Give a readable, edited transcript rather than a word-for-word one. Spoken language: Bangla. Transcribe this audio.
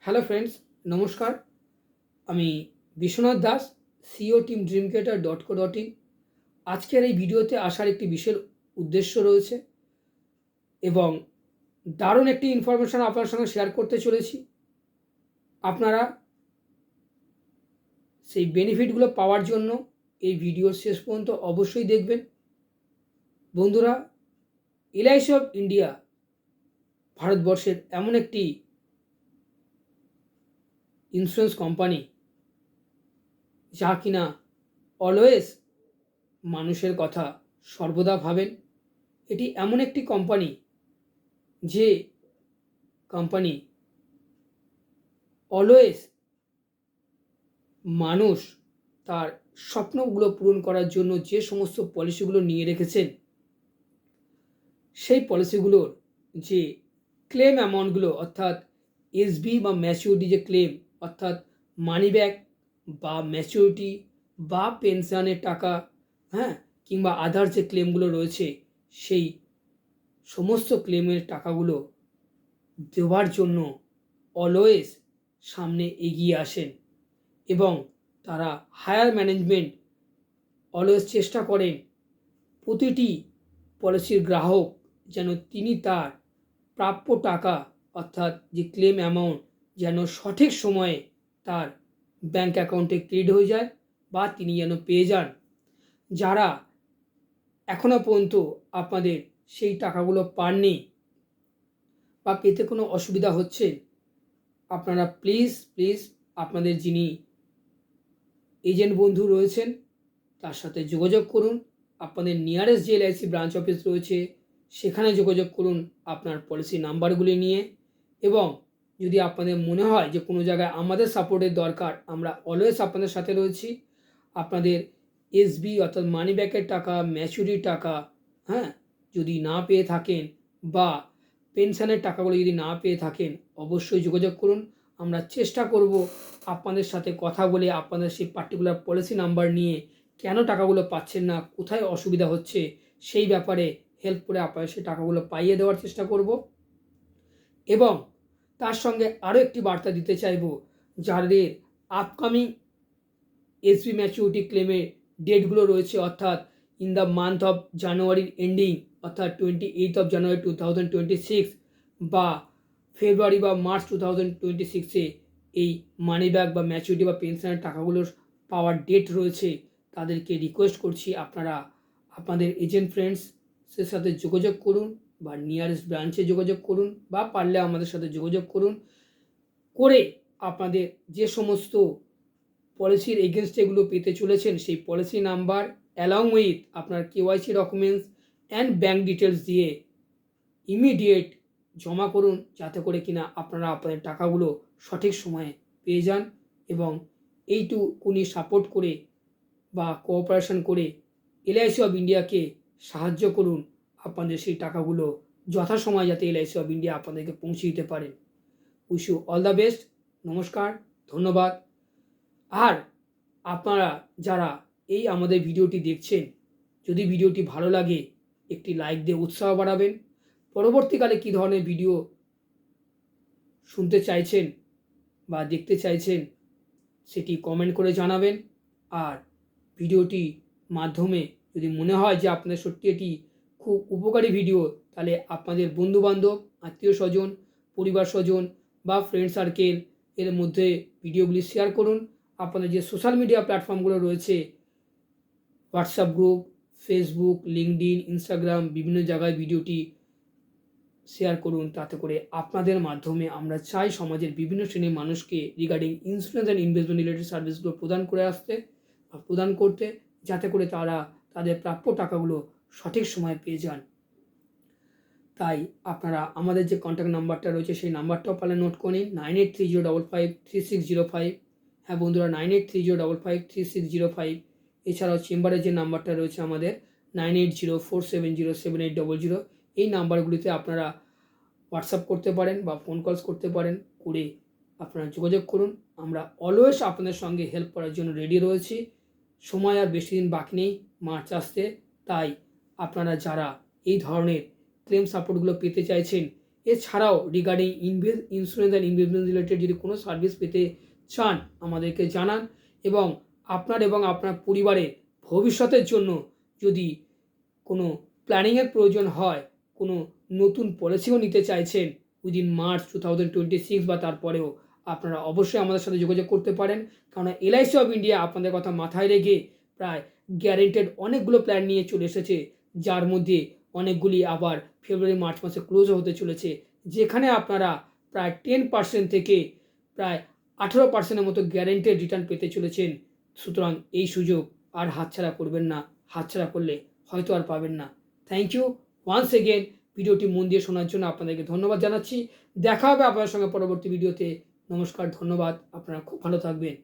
হ্যালো ফ্রেন্ডস, নমস্কার। আমি Biswanath Das, CO team dreamcreator.co.in। আজকের এই ভিডিওতে আসার একটি বিশেষ উদ্দেশ্য রয়েছে এবং দারুণ একটি ইনফরমেশন আপনার সঙ্গে শেয়ার করতে চলেছি। আপনারা সেই বেনিফিটগুলো পাওয়ার জন্য এই ভিডিওর শেষ পর্যন্ত অবশ্যই দেখবেন। বন্ধুরা, এলআইসি অফ ইন্ডিয়া ভারতবর্ষের এমন একটি ইন্স্যুরেন্স কোম্পানি যা কিনা অলওয়েজ মানুষের কথা সর্বদা ভাবেন। এটি এমন একটি কোম্পানি যে কোম্পানি অলওয়েজ মানুষ তার স্বপ্নগুলো পূরণ করার জন্য যে সমস্ত পলিসিগুলো নিয়ে রেখেছেন, সেই পলিসিগুলোর যে ক্লেম অ্যামাউন্টগুলো অর্থাৎ এসবি বা ম্যাচিউরিটি যে ক্লেম অর্থাৎ মানি ব্যাক বা ম্যাচিউরিটি বা পেনশনের টাকা, কিংবা আদার যে ক্লেমগুলো রয়েছে, সেই সমস্ত ক্লেমের টাকাগুলো দেওয়ার জন্য অলওয়েজ সামনে এগিয়ে আসেন এবং তারা হায়ার ম্যানেজমেন্ট অলওয়েজ চেষ্টা করেন প্রতিটি পলিসির গ্রাহক যেন তিনি তার প্রাপ্য টাকা অর্থাৎ যে ক্লেম অ্যামাউন্ট যেন সঠিক সময়ে তার ব্যাংক অ্যাকাউন্টে ক্রেডিট হয়ে যায় বা তিনি যেন পেয়ে যান। যারা এখনও পর্যন্ত আপনাদের সেই টাকাগুলো পাননি বা পেতে কোনো অসুবিধা হচ্ছে, আপনারা প্লিজ আপনাদের যিনি এজেন্ট বন্ধু রয়েছেন তার সাথে যোগাযোগ করুন। আপনাদের নিয়ারেস্ট যে এলআইসি ব্রাঞ্চ অফিস রয়েছে সেখানে যোগাযোগ করুন আপনার পলিসি নাম্বারগুলি নিয়ে। এবং যদি আপনাদের মনে হয় যে কোনো জায়গায় আমাদের সাপোর্টের দরকার, আমরা অলওয়েজ আপনাদের সাথে রয়েছি। আপনাদের এসবি অর্থাৎ মানি ব্যাকের টাকা, ম্যাচুরিটির টাকা যদি না পেয়ে থাকেন বা পেনশনের টাকাগুলো যদি না পেয়ে থাকেন, অবশ্যই যোগাযোগ করুন। আমরা চেষ্টা করব আপনাদের সাথে কথা বলে আপনাদের সেই পার্টিকুলার পলিসি নাম্বার নিয়ে কেন টাকাগুলো পাচ্ছেন না, কোথায় অসুবিধা হচ্ছে, সেই ব্যাপারে হেল্প করে আপনাদের সেই টাকাগুলো পাইয়ে দেওয়ার চেষ্টা করব। এবং তার সঙ্গে আরও একটি বার্তা দিতে চাইব, যাদের আপকামিং এসবি ম্যাচুরিটি ক্লেমের ডেটগুলো রয়েছে অর্থাৎ ইন দ্য মান্থ অফ জানুয়ারির এন্ডিং অর্থাৎ 28 জানুয়ারি 2026 বা ফেব্রুয়ারি বা মার্চ 2026-এ এই মানি ব্যাক বা ম্যাচুরিটি বা পেনশনের টাকাগুলোর পাওয়ার ডেট রয়েছে, তাদেরকে রিকোয়েস্ট করছি আপনারা আপনাদের এজেন্ট ফ্রেন্ডসের সাথে যোগাযোগ করুন বা নিয়ারেস্ট ব্রাঞ্চে যোগাযোগ করুন বা পারলে আমাদের সাথে যোগাযোগ করুন করে আপনাদের যে সমস্ত পলিসির এগেনস্টে এগুলো পেতে চলেছেন সেই পলিসি নাম্বার অ্যালং উইথ আপনার KYC documents and bank details দিয়ে ইমিডিয়েট জমা করুন, যাতে করে কিনা আপনারা আপনাদের টাকাগুলো সঠিক সময়ে পেয়ে যান। এবং এইটুকুনি সাপোর্ট করে বা কোঅপারেশন করে এলআইসি অফ ইন্ডিয়াকে সাহায্য করুন আপনাদের সেই টাকাগুলো যথাসময়ে যাতে এলআইসি অফ ইন্ডিয়া আপনাদেরকে পৌঁছে দিতে পারেন। Wish you all the best. নমস্কার, ধন্যবাদ। আর আপনারা যারা এই আমাদের ভিডিওটি দেখছেন, যদি ভিডিওটি ভালো লাগে একটি লাইক দিয়ে উৎসাহ বাড়াবেন। পরবর্তীকালে কী ধরনের ভিডিও শুনতে চাইছেন বা দেখতে চাইছেন সেটি কমেন্ট করে জানাবেন। আর ভিডিওটি মাধ্যমে যদি মনে হয় যে আপনাদের সত্যি এটি খুব উপকারী ভিডিও, তাহলে আপনাদের বন্ধুবান্ধব, আত্মীয় স্বজন, পরিবার স্বজন বা ফ্রেন্ড সার্কেল এর মধ্যে ভিডিওগুলি শেয়ার করুন। আপনাদের যে সোশ্যাল মিডিয়া প্ল্যাটফর্মগুলো রয়েছে, WhatsApp group, Facebook, LinkedIn, Instagram, বিভিন্ন জায়গায় ভিডিওটি শেয়ার করুন। তাতে করে আপনাদের মাধ্যমে আমরা চাই সমাজের বিভিন্ন শ্রেণীর মানুষকে regarding insurance and investment related সার্ভিসগুলো প্রদান করে আসতে বা প্রদান করতে, যাতে করে তারা তাদের প্রাপ্য টাকাগুলো সঠিক সময়ে পেয়ে যান। তাই আপনারা আমাদের যে কন্ট্যাক্ট নাম্বারটা রয়েছে সেই নাম্বারটাও পারলে নোট করে নিন, 9830553605। হ্যাঁ বন্ধুরা, 9830553605। এছাড়াও চেম্বারের যে নাম্বারটা রয়েছে আমাদের 9804707800, এই নাম্বারগুলিতে আপনারা হোয়াটসঅ্যাপ করতে পারেন বা ফোন কলস করতে পারেন, করে আপনারা যোগাযোগ করুন। আমরা অলওয়েজ আপনাদের সঙ্গে হেল্প করার জন্য রেডি রয়েছি। সময় আর বেশি দিন বাকি নেই মার্চ আসতে, তাই আপনারা যারা এই ধরনের ক্লেম সাপোর্টগুলো পেতে চাইছেন এছাড়াও regarding insurance and investment related যদি কোনো সার্ভিস পেতে চান আমাদেরকে জানান, এবং আপনার পরিবারের ভবিষ্যতের জন্য যদি কোনো প্ল্যানিংয়ের প্রয়োজন হয়, কোনো নতুন পলিসিও নিতে চাইছেন উইদিন মার্চ 2026 বা তারপরেও, আপনারা অবশ্যই আমাদের সাথে যোগাযোগ করতে পারেন। কারণ LIC অফ ইন্ডিয়া আপনাদের কথা মাথায় রেখে প্রায় গ্যারেন্টেড অনেকগুলো প্ল্যান নিয়ে চলে এসেছে, যার মধ্যে অনেকগুলি আবার ফেব্রুয়ারি মার্চ মাসে ক্লোজও হতে চলেছে, যেখানে আপনারা প্রায় 10% থেকে প্রায় 18%-এর মতো গ্যারেন্টেড রিটার্ন পেতে চলেছেন। সুতরাং এই সুযোগ আর হাতছাড়া করবেন না, হাতছাড়া করলে হয়তো আর পাবেন না। Thank you once again. ভিডিওটি মন দিয়ে শোনার জন্য আপনাদেরকে ধন্যবাদ জানাচ্ছি। দেখা হবে আপনাদের সঙ্গে পরবর্তী ভিডিওতে। নমস্কার, ধন্যবাদ, আপনারা খুব ভালো থাকবেন।